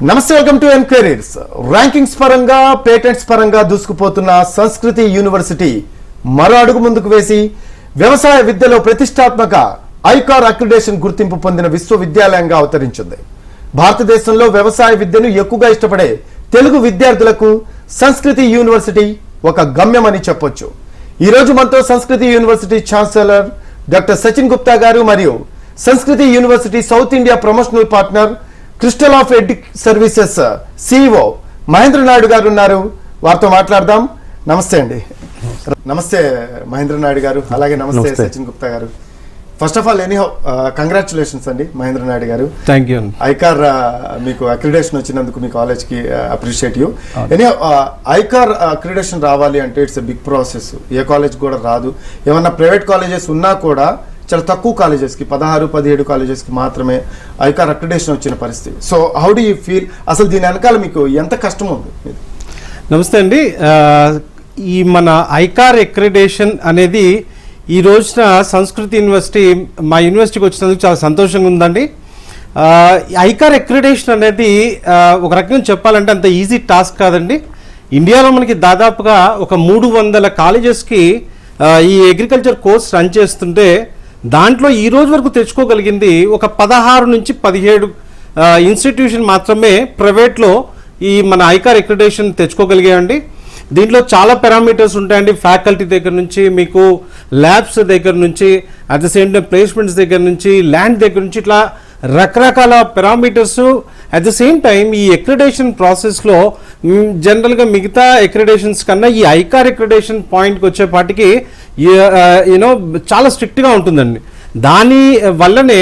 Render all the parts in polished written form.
నమస్తే, welcome to enquiries. Rankings పరంగా patents పరంగా దూసుకుపోతున్న సంస్కృతి యూనివర్సిటీ మరో అడుగు ముందుకు వేసి వ్యవసాయ విద్యలో ప్రతిష్టాత్మక ఐకార్ అక్రిడేషన్ గుర్తింపు పొందిన విశ్వవిద్యాలయంగా అవతరించింది. భారతదేశంలో వ్యవసాయ విద్యను ఎక్కువగా ఇష్టపడే తెలుగు విద్యార్థులకు సంస్కృతి యూనివర్సిటీ ఒక గమ్యమని చెప్పొచ్చు. ఈ రోజు మనతో Sanskriti university chancellor doctor Sachin Gupta garu మరియు Sanskriti university south India promotional partner crystal of Educ services CEO Mahendra Naidu garu ఉన్నారు. వారితో మాట్లాడదాం. నమస్తే అండి. నమస్తే మహేంద్ర నాయుడు గారు. అలాగే నమస్తే Sachin Gupta garu. First of all anyhow congratulations అండి Mahendra Naidu garu. Thank you. ICAR మీకు అక్రిడేషన్ వచ్చినందుకు మీ కాలేజ్ కి appreciate you. Anyhow ICAR accreditation రావాలి అంటే ఇట్స్ ఎ బిగ్ ప్రాసెస్. ఏ కాలేజ్ కూడా రాదు. ఏమన్నా ప్రైవేట్ కాలేజెస్ ఉన్నా కూడా చాలా తక్కువ కాలేజెస్కి 16-17 కాలేజెస్కి మాత్రమే ఐకార్ అక్రిడేషన్ వచ్చిన పరిస్థితి. So how do you feel? అసలు దీని వెనకాల మీకు ఎంత కష్టం ఉంది? నమస్తే అండి. ఈ మన ఐకార్ అక్రిడేషన్ అనేది ఈ రోజున సంస్కృతి యూనివర్సిటీ మా యూనివర్సిటీకి వచ్చినందుకు చాలా సంతోషంగా ఉందండి. ఐకార్ అక్రిడేషన్ అనేది ఒక రకంగా చెప్పాలంటే అంత ఈజీ టాస్క్ కాదండి. ఇండియాలో మనకి దాదాపుగా ఒక 300 కాలేజెస్కి ఈ అగ్రికల్చర్ కోర్స్ రన్ చేస్తుంటే దాంట్లో ఈ రోజు వరకు తెచ్చుకోగలిగింది ఒక 16 నుంచి 17 ఇన్స్టిట్యూషన్ మాత్రమే ప్రైవేట్లో ఈ మన ఐకార్ అక్రిడేషన్ తెచ్చుకోగలిగాయండి. దీంట్లో చాలా పారామీటర్స్ ఉంటాయండి. ఫ్యాకల్టీ దగ్గర నుంచి మీకు ల్యాబ్స్ దగ్గర నుంచి at the same time placements దగ్గర నుంచి ల్యాండ్ దగ్గర నుంచి ఇట్లా రకరకాల parameters. At the same time ఈ అక్రిడేషన్ ప్రాసెస్లో జనరల్గా మిగతా అక్రిడేషన్స్ కన్నా ఈ ఐకార్ అక్రిడేషన్ పాయింట్కి వచ్చేపాటికి యూనో చాలా స్ట్రిక్ట్గా ఉంటుందండి. దాని వల్లనే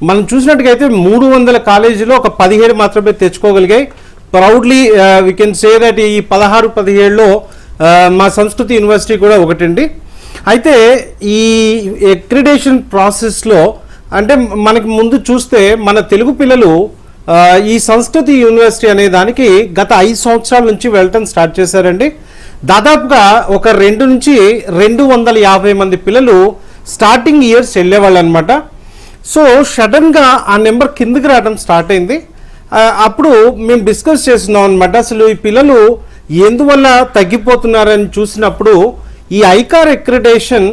మనం చూసినట్టుగైతే 300 కాలేజీలో ఒక 17 మాత్రమే తెచ్చుకోగలిగాయి. Proudly we can say that ఈ 16-17లో మా సంస్కృతి యూనివర్సిటీ కూడా ఒకటండి. అయితే ఈ అక్రిడేషన్ ప్రాసెస్లో అంటే మనకి ముందు చూస్తే మన తెలుగు పిల్లలు ఈ సంస్కృతి యూనివర్సిటీ అనే దానికి గత 5 సంవత్సరాల నుంచి వెళ్ళటం స్టార్ట్ చేశారండి. దాదాపుగా ఒక 2 నుంచి 250 మంది పిల్లలు స్టార్టింగ్ ఇయర్స్ వెళ్ళేవాళ్ళు అనమాట. సో సడన్గా ఆ నెంబర్ కిందకి రావడం స్టార్ట్ అయింది. అప్పుడు మేము డిస్కస్ చేస్తున్నాం అనమాట. అసలు ఈ పిల్లలు ఎందువల్ల తగ్గిపోతున్నారని చూసినప్పుడు ఈ ఐకార్ అక్రిడేషన్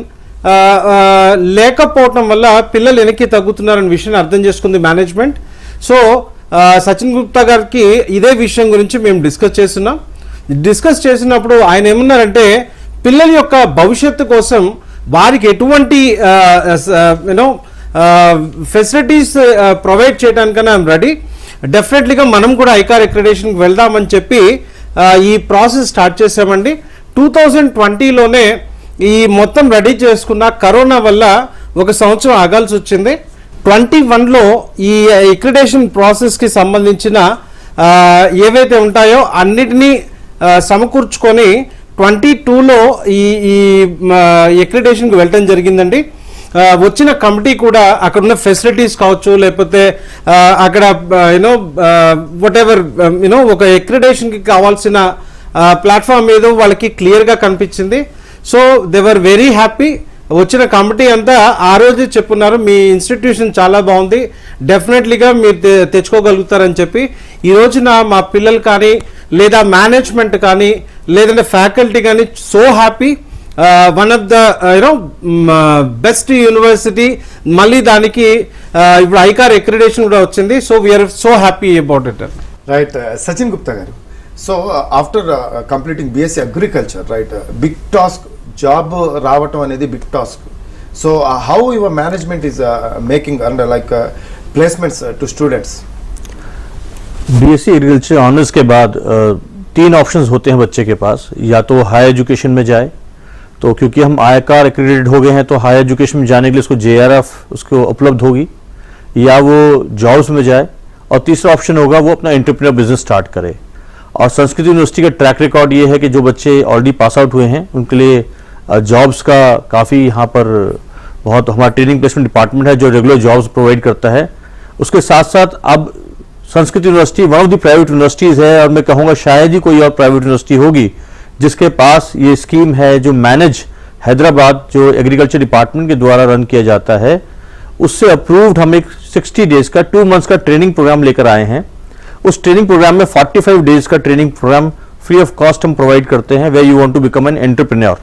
లేకపోవటం వల్ల పిల్లలు వెనక్కి తగ్గుతున్నారనే విషయాన్ని అర్థం చేసుకుంది మేనేజ్మెంట్. సో సచిన్ గుప్తా గారికి ఇదే విషయం గురించి మేము డిస్కస్ చేసినప్పుడు ఆయన ఏమన్నారంటే పిల్లల యొక్క భవిష్యత్తు కోసం వారికి ఎటువంటి యూనో ఫెసిలిటీస్ ప్రొవైడ్ చేయడానికైనా ఐఎమ్ రెడీ. డెఫినెట్లీగా మనం కూడా ఐకార్ అక్రిడేషన్కి వెళ్దామని చెప్పి ఈ ప్రాసెస్ స్టార్ట్ చేసామండి. 2020లోనే ఈ మొత్తం రెడీ చేసుకున్న కరోనా వల్ల ఒక సంవత్సరం ఆగాల్సి వచ్చింది. 21లో ఈ అక్రిడేషన్ ప్రాసెస్కి సంబంధించిన ఏవైతే ఉంటాయో అన్నిటినీ సమకూర్చుకొని 22లో ఈ అక్రిడేషన్కి వెళ్ళటం జరిగిందండి. వచ్చిన కమిటీ కూడా అక్కడ ఉన్న ఫెసిలిటీస్ కావచ్చు, లేకపోతే అక్కడ యూనో వాట్ ఎవర్ యూనో ఒక అక్రిడేషన్కి కావాల్సిన ప్లాట్ఫామ్ ఏదో వాళ్ళకి క్లియర్గా కనిపించింది. So they were very happy. వచ్చిన కమిటీ అంతా ఆ రోజే చెప్పున్నారు మీ ఇన్స్టిట్యూషన్ చాలా బాగుంది, డెఫినెట్లీగా మీరు తెచ్చుకోగలుగుతారని చెప్పి. ఈ రోజున మా పిల్లలు కానీ లేదా మేనేజ్మెంట్ కానీ లేదంటే ఫ్యాకల్టీ కానీ so happy. One of the you know best university. మళ్ళీ దానికి ఇప్పుడు ఐకార్ అక్రిడేషన్ కూడా వచ్చింది. So we are so happy about it. Right. Sachin Gupta garu, so after completing BSc agriculture, right, big task, job రావటం అనేది big task. So how your management is making and like placements to students? BSc agriculture honours के बाद 3 options होते हैं बच्चे के पास. या तो हायर एजुकेशन में जाए, तो क्योंकि हम आईकार एक्रेडिटेड हो गए हैं तो हायर एजुकेशन में जाने के लिए उसको JRF उसको उपलब्ध होगी, या वो जॉब्स में जाए, और तीसरा ऑप्शन होगा वो अपना एंटरप्रेन्योर बिजनेस स्टार्ट करे. और संस्कृत यूनिवर्सिटी का ट्रैक रिकॉर्ड ये है कि जो बच्चे ऑलरेडी पास आउट हुए हैं उनके लिए जॉब्स का काफ़ी यहाँ पर बहुत हमारा ट्रेनिंग प्लेसमेंट डिपार्टमेंट है जो रेगुलर जॉब्स प्रोवाइड करता है. उसके साथ साथ अब Sanskrit university one of the private universities है, और मैं कहूँगा शायद ही कोई और प्राइवेट यूनिवर्सिटी होगी जिसके पास ये स्कीम है जो मैनेज हैदराबाद जो एग्रीकल्चर डिपार्टमेंट के द्वारा रन किया जाता है, उससे अप्रूव्ड हम एक 60 डेज का 2 मंथ्स का ट्रेनिंग प्रोग्राम लेकर आए हैं. उस ट्रेनिंग प्रोग्राम में 45 डेज का training program free of cost हम प्रोवाइड करते हैं, way you want to become an entrepreneur.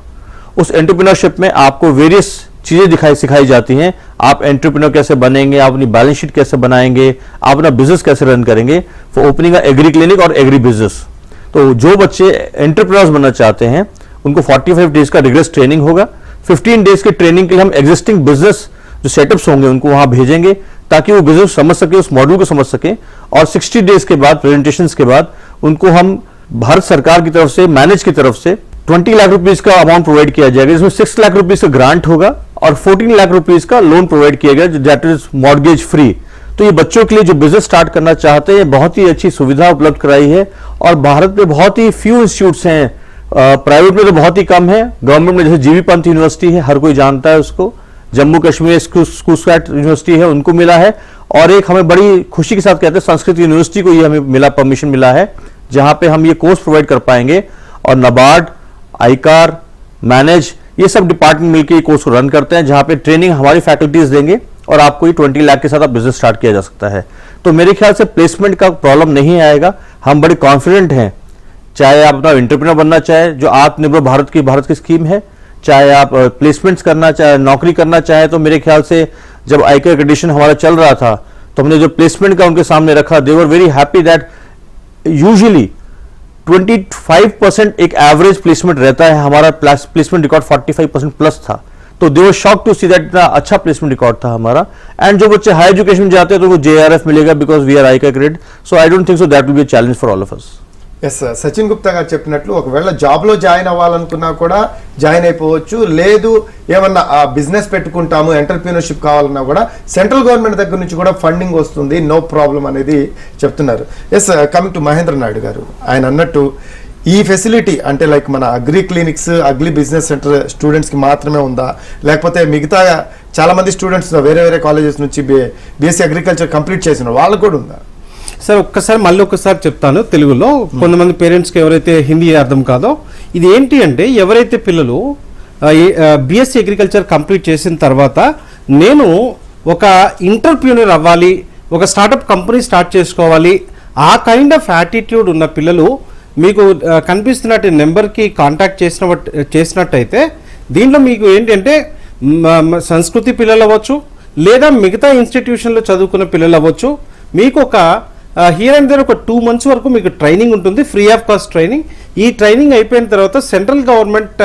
उस एंटरप्रेन्योरशिप में आपको वेरियस चीजें सिखाई जाती हैं। आप एंटरप्रेन्योर कैसे बनेंगे, आप अपनी बैलेंस शीट कैसे बनाएंगे, आप अपना बिजनेस कैसे रन करेंगे फॉर ओपनिंग एग्री क्लिनिक और एग्री बिजनेस। तो जो बच्चे एंटरप्रेन्योर्स बनना चाहते हैं उनको 45 डेज का रिगरस ट्रेनिंग होगा। 15 डेज के ट्रेनिंग के लिए हम एग्जिस्टिंग बिजनेस जो सेटअप्स होंगे उनको वहां भेजेंगे ताकि वो बिजनेस समझ सके, उस मॉड्यूल को समझ सके। और 60 डेज के बाद, प्रेजेंटेशंस के बाद, उनको हम भारत सरकार की तरफ से, मैनेज की तरफ से 20 लाख रुपीज का अमाउंट प्रोवाइड किया जाएगा, जिसमें 6 लाख रुपीज का ग्रांट होगा और 14 लाख रुपीज का लोन प्रोवाइड किया गया, दैट इज मॉर्गेज फ्री। तो ये बच्चों के लिए जो बिजनेस स्टार्ट करना चाहते हैं बहुत ही अच्छी सुविधा उपलब्ध कराई है। और भारत में बहुत ही फ्यू इंस्टीट्यूट्स हैं, प्राइवेट में तो बहुत ही कम है, गवर्नमेंट में जैसे जीबी पंत यूनिवर्सिटी है, हर कोई जानता है उसको, जम्मू कश्मीर स्कूस्कैट यूनिवर्सिटी है, उनको मिला है। और एक हमें बड़ी खुशी के साथ कहते हैं संस्कृत यूनिवर्सिटी को ये हमें मिला, परमिशन मिला है, जहां पे हम ये कोर्स प्रोवाइड कर पाएंगे। और नाबार्ड, आईकार, मैनेज, ये सब डिपार्टमेंट मिलकर ये कोर्स को रन करते हैं, जहां पे ट्रेनिंग हमारी फैकल्टीज देंगे और आपको ये 20 लाख के साथ आप बिजनेस स्टार्ट किया जा सकता है। तो मेरे ख्याल से प्लेसमेंट का प्रॉब्लम नहीं आएगा, हम बड़े कॉन्फिडेंट हैं। चाहे आप अपना एंटरप्रेन्योर बनना चाहे, जो आत्मनिर्भर भारत की स्कीम है, चाहे आप प्लेसमेंट्स करना चाहे, नौकरी करना चाहे, तो मेरे ख्याल से जब आईकर एक्रेडिटेशन हमारा चल रहा था तो हमने जो प्लेसमेंट का उनके सामने रखा, they were very happy that usually 25% एक एवरेज प्लेसमेंट रहता है, हमारा प्लेसमेंट रिकॉर्ड 45% प्लस था। तो they were shock to see that इतना अच्छा प्लेसमेंट रिकॉर्ड था हमारा। एंड जो बच्चे हाई एजुकेशन में जाते हैं तो वो JRF मिलेगा because we are ICAR credit, so I don't think so that will be a challenge for all of us. Yes Sachin Gupta garu చెప్పినట్లు ఒకవేళ జాబ్లో జాయిన్ అవ్వాలనుకున్నా కూడా జాయిన్ అయిపోవచ్చు, లేదు ఏమన్నా బిజినెస్ పెట్టుకుంటాము, ఎంటర్ప్రీనర్షిప్ కావాలన్నా కూడా సెంట్రల్ గవర్నమెంట్ దగ్గర నుంచి కూడా ఫండింగ్ వస్తుంది, నో ప్రాబ్లం అనేది చెప్తున్నారు. Yes coming to Mahendra Naidu garu, ఆయన అన్నట్టు ఈ ఫెసిలిటీ అంటే లైక్ మన agri clinics, agri business center స్టూడెంట్స్కి మాత్రమే ఉందా, లేకపోతే మిగతా చాలా మంది స్టూడెంట్స్ వేరే వేరే కాలేజెస్ నుంచి బీఎస్సీ అగ్రికల్చర్ కంప్లీట్ చేసిన వాళ్ళకు కూడా ఉందా? సార్ మళ్ళీ ఒక్కసారి చెప్తాను తెలుగులో, కొంతమంది పేరెంట్స్కి ఎవరైతే హిందీ అర్థం కాదో. ఇది ఏంటి అంటే ఎవరైతే పిల్లలు బీఎస్సీ అగ్రికల్చర్ కంప్లీట్ చేసిన తర్వాత నేను ఒక ఎంటర్‌ప్రెన్యూర్ అవ్వాలి, ఒక స్టార్టప్ కంపెనీ స్టార్ట్ చేసుకోవాలి, ఆ కైండ్ ఆఫ్ యాటిట్యూడ్ ఉన్న పిల్లలు మీకు కనిపిస్తున్నట్టు నెంబర్కి కాంటాక్ట్ చేసినట్టయితే దీంట్లో మీకు ఏంటంటే సంస్కృతి పిల్లలు అవ్వచ్చు, లేదా మిగతా ఇన్స్టిట్యూషన్లో చదువుకున్న పిల్లలు అవ్వచ్చు. మీకు ఒక హియర్ అండ్ దేర్ ఒక 2 months వరకు మీకు ట్రైనింగ్ ఉంటుంది, ఫ్రీ ఆఫ్ కాస్ట్ ట్రైనింగ్. ఈ ట్రైనింగ్ అయిపోయిన తర్వాత సెంట్రల్ గవర్నమెంట్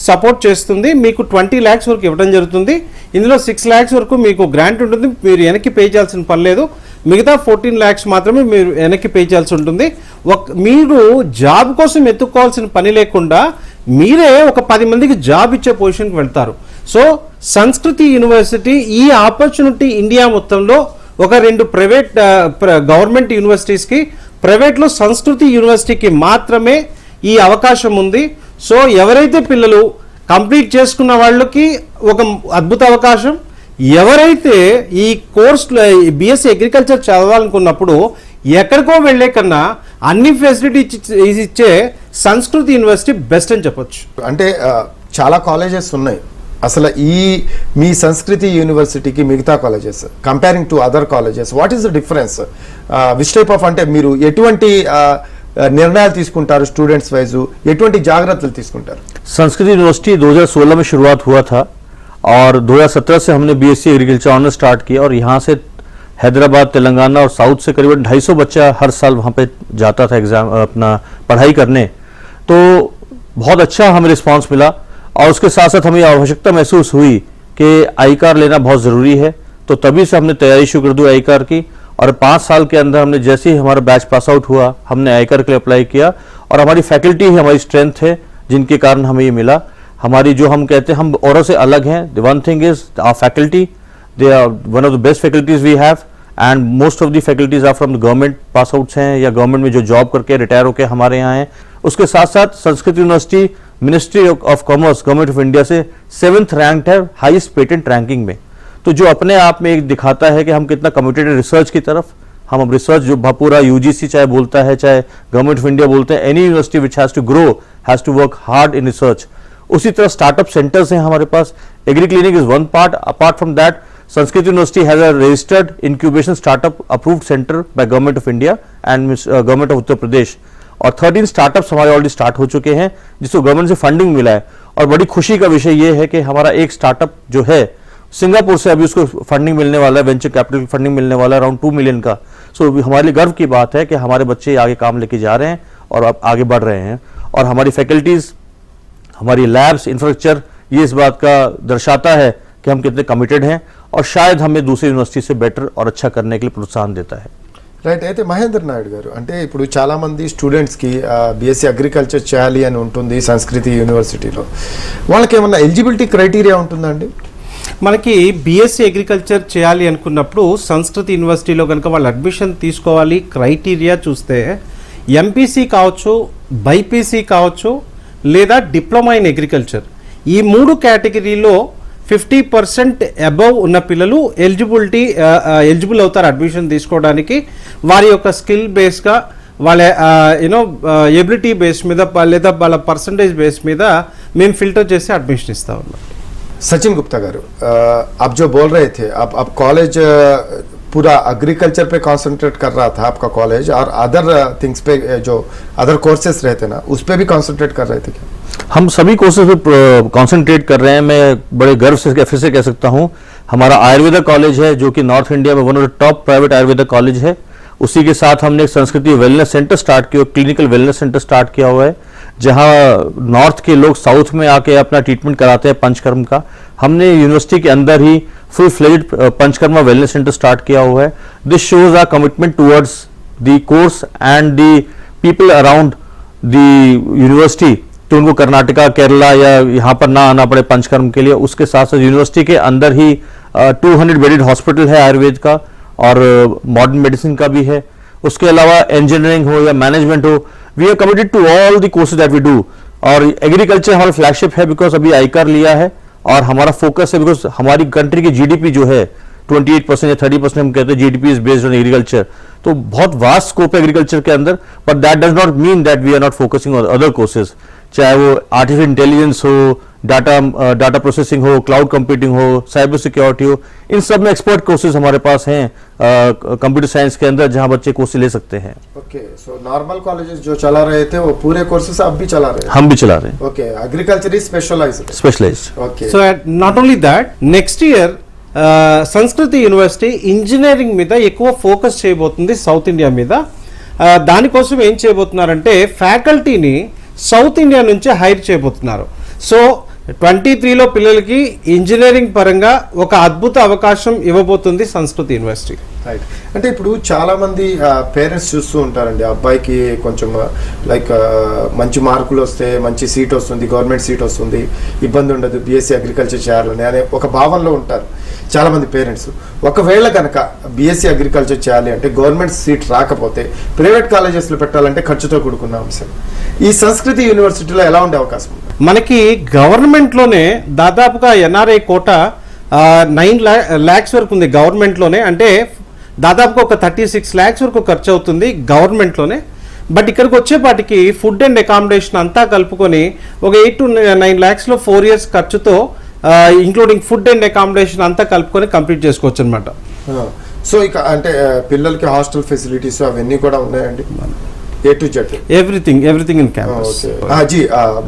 సపోర్ట్ చేస్తుంది, మీకు 20 lakhs వరకు ఇవ్వడం జరుగుతుంది. ఇందులో 6 lakhs వరకు మీకు గ్రాంట్ ఉంటుంది, మీరు వెనక్కి పే చేయాల్సిన పని లేదు. మిగతా 14 lakhs మాత్రమే మీరు వెనక్కి పే చేయాల్సి ఉంటుంది. మీరు జాబ్ కోసం ఎత్తుక్కోవాల్సిన పని లేకుండా మీరే ఒక 10 మందికి జాబ్ ఇచ్చే పొజిషన్కి వెళ్తారు. సో సంస్కృతి యూనివర్సిటీ ఈ ఆపర్చునిటీ ఇండియా మొత్తంలో ఒక 2 ప్రైవేట్ గవర్నమెంట్ యూనివర్సిటీస్కి, ప్రైవేట్లో సంస్కృతి యూనివర్సిటీకి మాత్రమే ఈ అవకాశం ఉంది. సో ఎవరైతే పిల్లలు కంప్లీట్ చేసుకున్న వాళ్ళకి ఒక అద్భుత అవకాశం, ఎవరైతే ఈ కోర్సులో బీఎస్సీ అగ్రికల్చర్ చదవాలనుకున్నప్పుడు ఎక్కడికో వెళ్లే కన్నా అన్ని ఫెసిలిటీ ఇచ్చే సంస్కృతి యూనివర్సిటీ బెస్ట్ అని చెప్పొచ్చు. అంటే చాలా కాలేజెస్ ఉన్నాయి, అసలు ఈ మీ సంస్కృతి యూనివర్సిటీకి మిగతా colleges comparing to other colleges what is the difference, which type of, అంటే మీరు ఎటువంటి निर्णय తీసుకుంటారు స్టూడెంట్స్ వైజ్, ఎటువంటి జాగ్రత్తలు తీసుకుంటారు? संस्कृत यूनिवर्सिटी 2016 में शुरुआत हुआ था और 2017 से हमने बीएससी एग्रीकल्चर ऑनर्स स्टार्ट किया और यहाँ से हैदराबाद, तेलंगाना और साउथ से करीबन 250 बच्चा हर साल वहाँ पे जाता था एग्जाम अपना पढ़ाई करने। तो बहुत अच्छा हमें रिस्पांस मिला और उसके साथ साथ हमें आवश्यकता महसूस हुई कि आईकार लेना बहुत ज़रूरी है। तो तभी से हमने तैयारी शुरू कर दी आईकार की और 5 साल के अंदर हमने जैसे ही हमारा बैच पास आउट हुआ हमने आईकार के लिए अप्लाई किया और हमारी फैकल्टी ही हमारी स्ट्रेंथ है जिनके कारण हमें ये मिला। हमारी जो हम कहते हैं हम औरों से अलग हैं, the one thing is our faculty, they are one of the best faculties we have and most of the faculties are from the government pass outs हैं या गवर्नमेंट में जो जॉब करके रिटायर होकर हमारे यहाँ हैं। उसके साथ साथ Sanskrit university ministry of commerce government of India से 7th रैंक्ड है हाईएस्ट पेटेंट रैंकिंग में। तो जो अपने आप में एक दिखाता है कि हम कितना कमिटेड है रिसर्च की तरफ। हम अब रिसर्च जो पूरा यूजीसी चाहे बोलता है चाहे गवर्नमेंट ऑफ इंडिया बोलते हैं, any university which has to grow has to work hard in research. उसी तरह स्टार्टअप सेंटर्स हैं हमारे पास, agri clinic is one part, apart from that Sanskrit University has a registered incubation startup approved center by Government of India and Government of Uttar Pradesh, और 13 startups हमारे already start हो चुके हैं जिसको government से फंडिंग मिला है। और बड़ी खुशी का विषय ये है कि हमारा एक स्टार्टअप जो है सिंगापुर से अभी उसको फंडिंग मिलने वाला है, वेंचर कैपिटल फंडिंग मिलने वाला है अराउंड 2 मिलियन का। सो हमारे लिए गर्व की बात है कि हमारे बच्चे आगे काम लेके जा रहे हैं और अब आगे बढ़ रहे हैं, और हमारी फैकल्टीज, हमारी लैब्स, इंफ्रास्ट्रक्चर ये इस बात का दर्शाता है कि हम कितने कमिटेड हैं, और शायद हमें दूसरी यूनिवर्सिटी से बेटर और अच्छा करने के लिए प्रोत्साहन देता है। రైట్, అయితే మహేందర్ నాయుడు గారు, అంటే ఇప్పుడు చాలామంది స్టూడెంట్స్కి బీఎస్సీ అగ్రికల్చర్ చేయాలి అని ఉంటుంది సంస్కృతి యూనివర్సిటీలో, వాళ్ళకి ఏమన్నా ఎలిజిబిలిటీ క్రైటీరియా ఉంటుందండి? మనకి బీఎస్సీ అగ్రికల్చర్ చేయాలి అనుకున్నప్పుడు సంస్కృతి యూనివర్సిటీలో కనుక వాళ్ళు అడ్మిషన్ తీసుకోవాలి. క్రైటీరియా చూస్తే ఎంపీసీ కావచ్చు, బైపీసీ కావచ్చు, లేదా డిప్లొమా ఇన్ అగ్రికల్చర్, ఈ 3 కేటగిరీలో 50% అబవ్ ఉన్న పిల్లలు ఎలిజిబుల్ అవుతారు అడ్మిషన్ తీసుకోవడానికి. వారి యొక్క స్కిల్ బేస్గా, వాళ్ళ ఎబిలిటీ బేస్ మీద లేదా వాళ్ళ పర్సంటేజ్ బేస్ మీద మేము ఫిల్టర్ చేసి అడ్మిషన్ ఇస్తా ఉన్నాం. सचिन गुप्ता गारू, आप जो बोल रहे थे, आप कॉलेज पूरा एग्रीकल्चर पे कंसंट्रेट कर रहा था आपका कॉलेज, और अदर थिंग्स पे जो अदर कोर्सेज रहते ना उस पे भी कंसंट्रेट कर रहे थे क्या? हम सभी कोर्सेज पे कंसंट्रेट कर रहे हैं। मैं बड़े गर्व से फिर से कह सकता हूँ, हमारा आयुर्वेदा कॉलेज है जो कि नॉर्थ इंडिया में one of the top private Ayurveda college है। उसी के साथ हमने एक संस्कृति वेलनेस सेंटर स्टार्ट किया, क्लिनिकल वेलनेस सेंटर स्टार्ट किया हुआ है, जहां नॉर्थ के लोग साउथ में आके अपना ट्रीटमेंट कराते हैं पंचकर्म का। हमने यूनिवर्सिटी के अंदर ही full fledged Panchakarma wellness centre start किया हुआ है। This shows our commitment towards the course and the people around the university, तो उनको कर्नाटका, केरला या यहाँ पर ना आना पड़े पंचकर्म के लिए। उसके साथ साथ यूनिवर्सिटी के अंदर ही 200 बेडेड हॉस्पिटल है आयुर्वेद का, और मॉडर्न मेडिसिन का भी है। उसके अलावा इंजीनियरिंग हो या मैनेजमेंट हो, we are committed to all the courses that we do. और एग्रीकल्चर हमारा फ्लैगशिप है बिकॉज अभी आईकार लिया है, और हमारा फोकस है बिकॉज हमारी कंट्री की जीडीपी जो है 28% या 30% हम कहते हैं GDP is based on agriculture. तो बहुत वास्ट स्कोप है एग्रीकल्चर के अंदर, but that does not mean that we are not focusing on other courses, चाहे वो आर्टिफिशियल इंटेलिजेंस हो, डाटा प्रोसेसिंग हो, क्लाउड कंप्यूटिंग हो, साइबर सिक्योरिटी हो, इन सब में एक्सपर्ट कोर्सेज हमारे पास हैं कंप्यूटर साइंस के अंदर, जहां बच्चे कोर्सेज ले सकते हैं। ओके, सो नॉर्मल कॉलेजेस जो चला रहे थे वो पूरे कोर्सेज अब भी चला रहे हैं? हम भी चला रहे हैं। Okay, agriculture is specialized. Okay, so not only that, next year Sanskriti university engineering మీద ఎక్కువ ఫోకస్ చేయబోతుంది సౌత్ ఇండియా మీద. దానికోసం ఏం చేయబోతున్నారంటే ఫ్యాకల్టీని సౌత్ ఇండియా నుంచి హైర్ చేయబోతున్నారు. సో 23లో పిల్లలకి ఇంజనీరింగ్ పరంగా ఒక అద్భుత అవకాశం ఇవ్వబోతుంది సంస్కృతి యూనివర్సిటీ. రైట్, అంటే ఇప్పుడు చాలా మంది పేరెంట్స్ చూస్తూ ఉంటారండి, అబ్బాయికి కొంచెం లైక్ మంచి మార్కులు వస్తే మంచి సీట్ వస్తుంది, గవర్నమెంట్ సీట్ వస్తుంది, ఇబ్బంది ఉండదు బీఎస్సీ అగ్రికల్చర్ చేయాలని అనే ఒక భావనలో ఉంటారు చాలా మంది పేరెంట్స్. ఒకవేళ కనుక బీఎస్సీ అగ్రికల్చర్ చేయాలి అంటే గవర్నమెంట్ సీట్ రాకపోతే ప్రైవేట్ కాలేజెస్లో పెట్టాలంటే ఖర్చుతో కూడుకున్న అంశం. ఈ సంస్కృతి యూనివర్సిటీలో ఎలా ఉండే అవకాశం ఉంది? మనకి గవర్నమెంట్లోనే దాదాపుగా ఎన్ఆర్ఐ కోట 9 lakhs వరకు ఉంది గవర్నమెంట్లోనే, అంటే దాదాపుగా ఒక 36 lakhs వరకు ఖర్చు అవుతుంది గవర్నమెంట్లోనే. బట్ ఇక్కడికి వచ్చేపాటికి ఫుడ్ అండ్ అకామిడేషన్ అంతా కలుపుకొని ఒక 8 to 9 lakhsలో 4 years ఖర్చుతో ఇంక్లూడింగ్ ఫుడ్ అండ్ అకామిడేషన్ అంతా కలుపుకొని కంప్లీట్ చేసుకోవచ్చు అనమాట. సో ఇక అంటే పిల్లలకి హాస్టల్ ఫెసిలిటీస్ అవన్నీ కూడా ఉన్నాయండి, A to Z? Everything in campus. हाँ जी,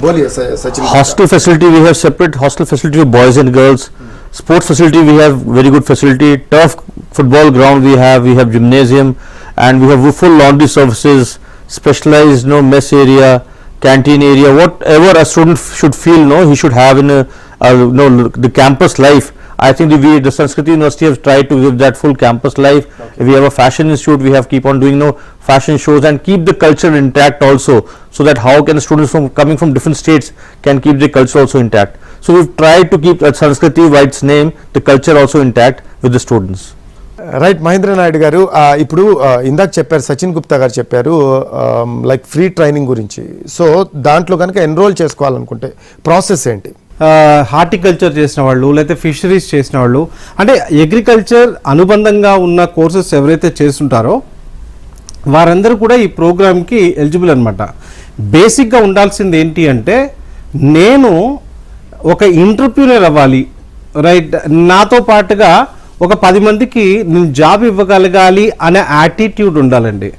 बोलिए Sachin. Hostel facility, we have separate hostel facility for boys and girls. Sports facility, we have very good facility. Turf football ground we have gymnasium, and we have full laundry services, specialized mess area, canteen area, whatever a student should feel he should have in the campus life. I think the Sanskrit University has tried to give that full campus life. Okay. We have a fashion institute, we have keep on doing fashion shows and keep the culture intact also, so that how can students coming from different states can keep the culture also intact. So we've tried to keep Sanskriti by its name, the culture also intact with the students. Right, Mahendra Naidu garu, ఇప్పుడు ఇందాక చెప్పారు, సచిన్ గుప్తా గారు చెప్పారు like free training గురించి. So దాంట్లో కనుక enrol చేసుకోవాలనుకుంటే process ఏంటి? Horticulture చేసిన వాళ్ళు, లేకపోతే ఫిషరీస్ చేసిన వాళ్ళు, అంటే అగ్రికల్చర్ అనుబంధంగా ఉన్న కోర్సెస్ ఎవరైతే చేస్తుంటారో వారందరూ కూడా ఈ ప్రోగ్రామ్కి ఎలిజిబుల్ అనమాట. బేసిక్గా ఉండాల్సింది ఏంటి అంటే, నేను ఒక ఎంటర్‌ప్రెన్యూర్ అవ్వాలి, రైట్, నాతో పాటుగా ఒక 10 మందికి నేను జాబ్ ఇవ్వగలగాలి అనే యాటిట్యూడ్ ఉండాలండి,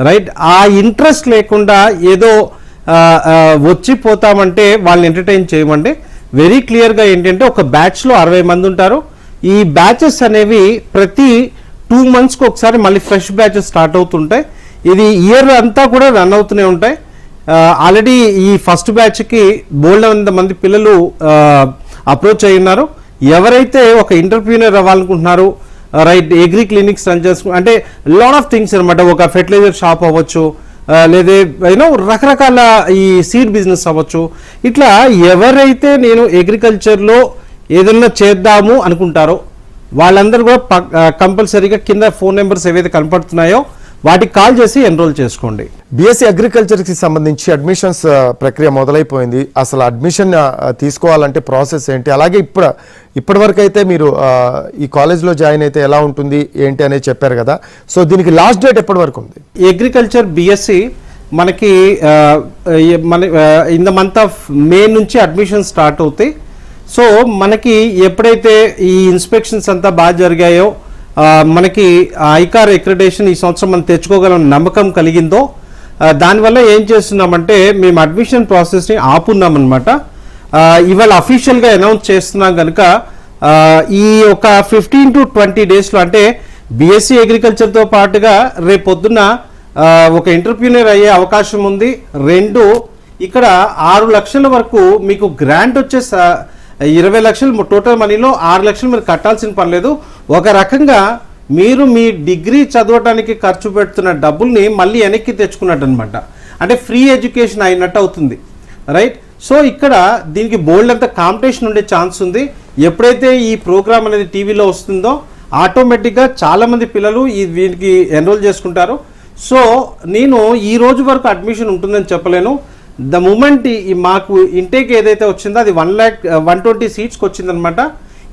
రైట్? ఆ ఇంట్రెస్ట్ లేకుండా ఏదో వచ్చి పోతామంటే వాళ్ళని ఎంటర్టైన్ చేయమండి. వెరీ క్లియర్గా ఏంటంటే ఒక బ్యాచ్లో 60 మంది ఉంటారు. ఈ బ్యాచెస్ అనేవి ప్రతి 2 monthsకి ఒకసారి మళ్ళీ ఫ్రెష్ బ్యాచెస్ స్టార్ట్ అవుతుంటాయి. ఇది ఇయర్ అంతా కూడా రన్ అవుతూనే ఉంటాయి. ఆల్రెడీ ఈ ఫస్ట్ బ్యాచ్కి బోల్డ్ మంది పిల్లలు అప్రోచ్ అయి ఉన్నారు. ఎవరైతే ఒక ఎంటర్‌ప్రెన్యూర్ అవ్వాలనుకుంటున్నారు, రైట్, అగ్రి క్లినిక్స్ రన్ చేసుకు అంటే లాట్ ఆఫ్ థింగ్స్ అనమాట. ఒక ఫెర్టిలైజర్ షాప్ అవ్వచ్చు, లేదా రకరకాల ఈ సీడ్ బిజినెస్ అవ్వచ్చు. ఇట్లా ఎవరైతే నేను అగ్రికల్చర్లో ఏదన్నా చేద్దాము అనుకుంటారో వాళ్ళందరూ కూడా కంపల్సరీగా కింద ఫోన్ నెంబర్స్ ఏవైతే కనపడుతున్నాయో వాటికి కాల్ చేసి ఎన్రోల్ చేసుకోండి. బీఎస్సీ అగ్రికల్చర్కి సంబంధించి అడ్మిషన్స్ ప్రక్రియ మొదలైపోయింది. అసలు అడ్మిషన్ తీసుకోవాలంటే ప్రాసెస్ ఏంటి, అలాగే ఇప్పటి వరకు అయితే మీరు ఈ కాలేజ్లో జాయిన్ అయితే ఎలా ఉంటుంది ఏంటి అనేది చెప్పారు కదా, సో దీనికి లాస్ట్ డేట్ ఎప్పటి వరకు ఉంది? అగ్రికల్చర్ బీఎస్సీ మనకి in the month of May నుంచి అడ్మిషన్ స్టార్ట్ అవుతాయి. సో మనకి ఎప్పుడైతే ఈ ఇన్స్పెక్షన్స్ అంతా బాగా జరిగాయో, మనకి ఐకార్ అక్రిడిటేషన్ ఈ సంవత్సరం మనం తెచ్చుకోగలం నమ్మకం కలిగిందో, దానివల్ల ఏం చేస్తున్నామంటే మేము అడ్మిషన్ ప్రాసెస్ని ఆపున్నామన్నమాట. ఇవాళ అఫీషియల్గా అనౌన్స్ చేస్తున్నాం కనుక ఈ ఒక 15 to 20 డేస్లో అంటే బీఎస్సీ అగ్రికల్చర్తో పాటుగా రేపు పొద్దున్న ఒక ఎంటర్‌ప్రెన్యూర్ అయ్యే అవకాశం ఉంది. 2, ఇక్కడ 6 లక్షల వరకు మీకు గ్రాంట్ వచ్చే 20 లక్షలు టోటల్ మనీలో 6 లక్షలు మీరు కట్టాల్సిన పని లేదు. ఒక రకంగా మీరు మీ డిగ్రీ చదవడానికి ఖర్చు పెడుతున్న డబ్బుల్ని మళ్ళీ వెనక్కి తెచ్చుకున్నట్టు అనమాట. అంటే ఫ్రీ ఎడ్యుకేషన్ అయినట్టు అవుతుంది, రైట్? సో ఇక్కడ దీనికి బోల్డ్ అంత కాంపిటీషన్ ఉండే ఛాన్స్ ఉంది. ఎప్పుడైతే ఈ ప్రోగ్రామ్ అనేది టీవీలో వస్తుందో ఆటోమేటిక్గా చాలామంది పిల్లలు వీటికి ఎన్రోల్ చేసుకుంటారు. సో నేను ఈ రోజు వరకు అడ్మిషన్ ఉంటుందని చెప్పలేను. ద మూమెంట్ మాకు ఇంటేక్ ఏదైతే వచ్చిందో అది 120 సీట్స్కి వచ్చిందనమాట.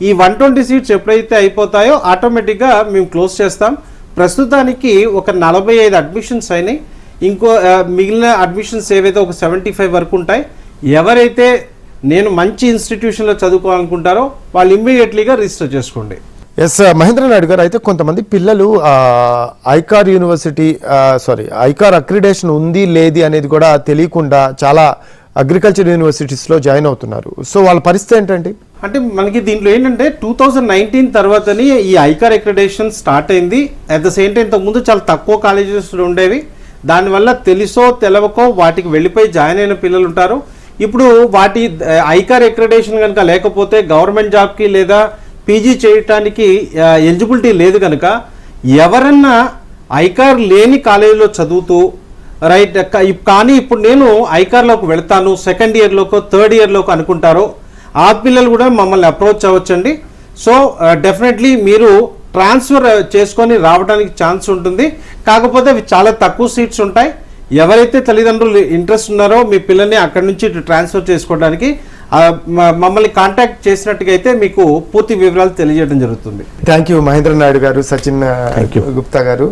ఈ 120 సీట్స్ ఎప్పుడైతే అయిపోతాయో ఆటోమేటిక్గా మేము క్లోజ్ చేస్తాం. ప్రస్తుతానికి ఒక 45 అడ్మిషన్స్ అయినాయి. ఇంకో మిగిలిన అడ్మిషన్స్ ఏవైతే ఒక 75 వరకు ఉంటాయి. ఎవరైతే నేను మంచి ఇన్స్టిట్యూషన్లో చదువుకోవాలనుకుంటారో వాళ్ళు ఇమ్మీడియట్లీగా రిజిస్టర్ చేసుకోండి. ఎస్ మహేంద్ర నాయుడు గారు, అయితే కొంతమంది పిల్లలు ఐకార్ ఐకార్ అక్రిడేషన్ ఉంది లేది అనేది కూడా తెలియకుండా చాలా అగ్రికల్చర్ యూనివర్సిటీస్లో జాయిన్ అవుతున్నారు. సో వాళ్ళ పరిస్థితి ఏంటండి? అంటే మనకి దీంట్లో ఏంటంటే 2019 తర్వాతని ఈ ఐకార్ అక్రిడేషన్ స్టార్ట్ అయింది. అట్ ద సేమ్ టైం ఇంతకుముందు చాలా తక్కువ కాలేజెస్ ఉండేవి. దానివల్ల తెలుసో తెలవకో వాటికి వెళ్ళిపోయి జాయిన్ అయిన పిల్లలు ఉంటారు. ఇప్పుడు వాటి ఐకార్ అక్రిడేషన్ కనుక లేకపోతే గవర్నమెంట్ జాబ్కి లేదా పీజీ చేయటానికి ఎలిజిబిలిటీ లేదు కనుక ఎవరన్నా ఐకార్ లేని కాలేజీలో చదువుతూ, రైట్, కానీ ఇప్పుడు నేను ఐకార్లోకి వెళ్తాను సెకండ్ ఇయర్లోకో థర్డ్ ఇయర్లోకి అనుకుంటారో ఆ పిల్లలు కూడా మమ్మల్ని అప్రోచ్ అవ్వచ్చండి. సో డెఫినెట్లీ మీరు ట్రాన్స్ఫర్ చేసుకొని రావడానికి ఛాన్స్ ఉంటుంది. కాకపోతే అవి చాలా తక్కువ సీట్స్ ఉంటాయి. ఎవరైతే తల్లిదండ్రులు ఇంట్రెస్ట్ ఉన్నారో మీ పిల్లల్ని అక్కడి నుంచి ట్రాన్స్ఫర్ చేసుకోవడానికి మమ్మల్ని కాంటాక్ట్ చేసినట్టుగా అయితే మీకు పూర్తి వివరాలు తెలియజేయడం జరుగుతుంది. థ్యాంక్ యూ మహేంద్ర నాయుడు గారు, సచిన్ గుప్తా గారు.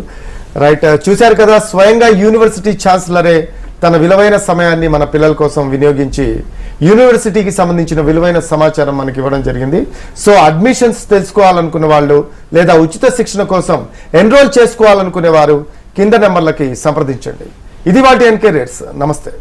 రైట్, చూశారు కదా, స్వయంగా యూనివర్సిటీ ఛాన్సలరే తన విలువైన సమయాన్ని మన పిల్లల కోసం వినియోగించి యూనివర్సిటీకి సంబంధించిన విలువైన సమాచారం మనకి ఇవ్వడం జరిగింది. సో అడ్మిషన్స్ తెలుసుకోవాలనుకునే వాళ్ళు లేదా ఉచిత శిక్షణ కోసం ఎన్రోల్ చేసుకోవాలనుకునే వారు కింద నెంబర్లకి సంప్రదించండి. ఇది వాటి ఎన్కే రేట్స్. నమస్తే.